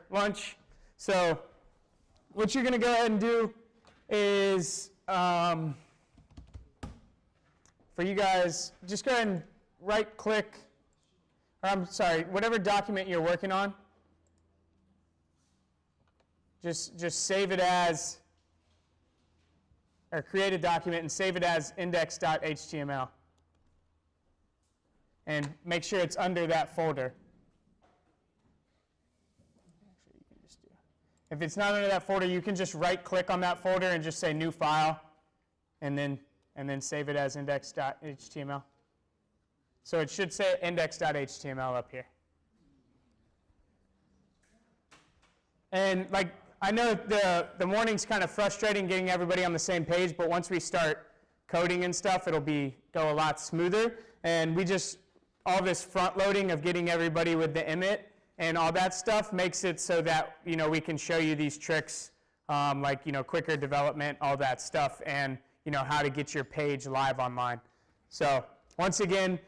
lunch. So what you're going to go ahead and do is, for you guys, just go ahead and right-click, or I'm sorry, whatever document you're working on, just save it as, or create a document and save it as index.html. And make sure it's under that folder. Actually, you can just do. If it's not under that folder, you can just right-click on that folder and just say New File, and then save it as index.html. So it should say index.html up here. And like, I know the morning's kind of frustrating getting everybody on the same page, but once we start coding and stuff, it'll go a lot smoother. And we just, all this front loading of getting everybody with the emit and all that stuff makes it so that, we can show you these tricks, like, quicker development, all that stuff, and, how to get your page live online. So once again,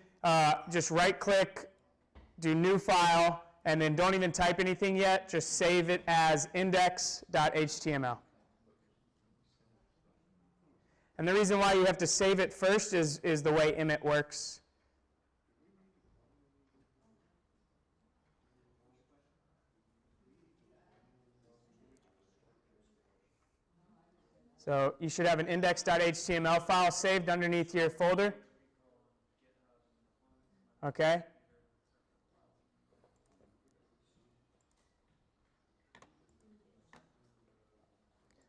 just right-click, do New File, and then don't even type anything yet. Just save it as index.html. And the reason why you have to save it first is the way emit works. So you should have an index.html file saved underneath your folder. Okay.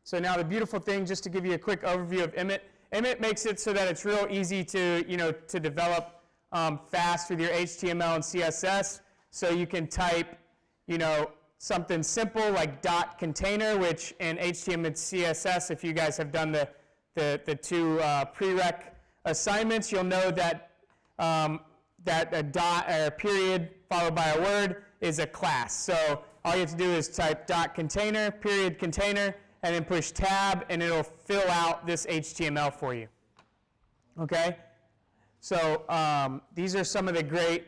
So now the beautiful thing, just to give you a quick overview of emit, emit makes it so that it's real easy to, to develop fast with your HTML and CSS. So you can type, something simple like .container, which in HTML and CSS, if you guys have done the two prereq assignments, you'll know that that a dot or a period followed by a word is a class. So all you have to do is type .container, period container, and then push tab, and it'll fill out this HTML for you. Okay? So these are some of the great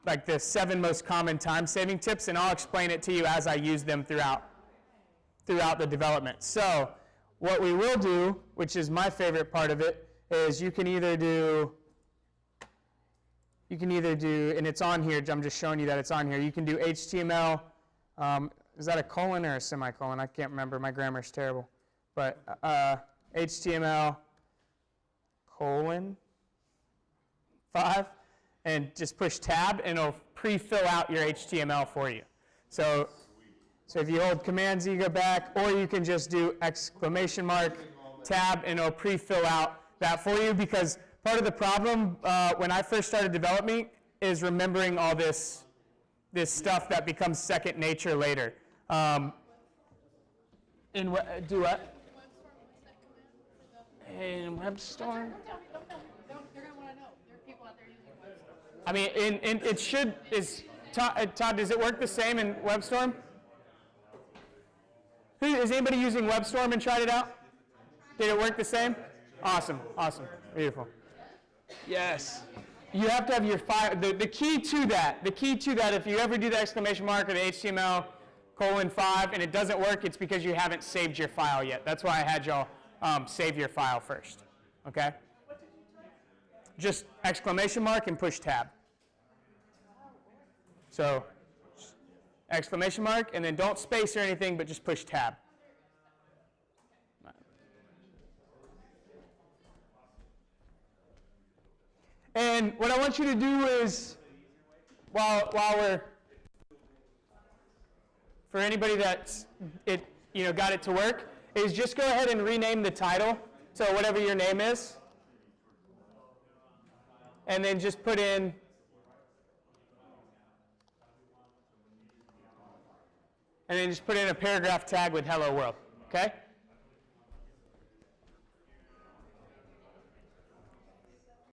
like the 7 most common time-saving tips, and I'll explain it to you as I use them throughout the development. So what we will do, which is my favorite part of it, is you can either do, and it's on here, I'm just showing you that it's on here. You can do HTML, is that a colon or a semicolon? I can't remember, my grammar's terrible. But HTML colon 5, and just push tab, and it'll pre-fill out your HTML for you. So if you hold Command Z, go back, or you can just do exclamation mark, tab, and it'll pre-fill out that for you, because part of the problem when I first started developing is remembering all this stuff that becomes second nature later. Do what? In WebStorm? I mean, it should, Todd, does it work the same in WebStorm? Is anybody using WebStorm and tried it out? Did it work the same? Awesome, awesome, beautiful. Yes. You have to have your file, the key to that, if you ever do the exclamation mark or the HTML colon 5 and it doesn't work, it's because you haven't saved your file yet. That's why I had y'all save your file first, okay? Just exclamation mark and push tab. So exclamation mark, and then don't space or anything, but just push tab. And what I want you to do is, while we're, for anybody that's got it to work, is just go ahead and rename the title to whatever your name is, and then just put in a paragraph tag with hello world, okay?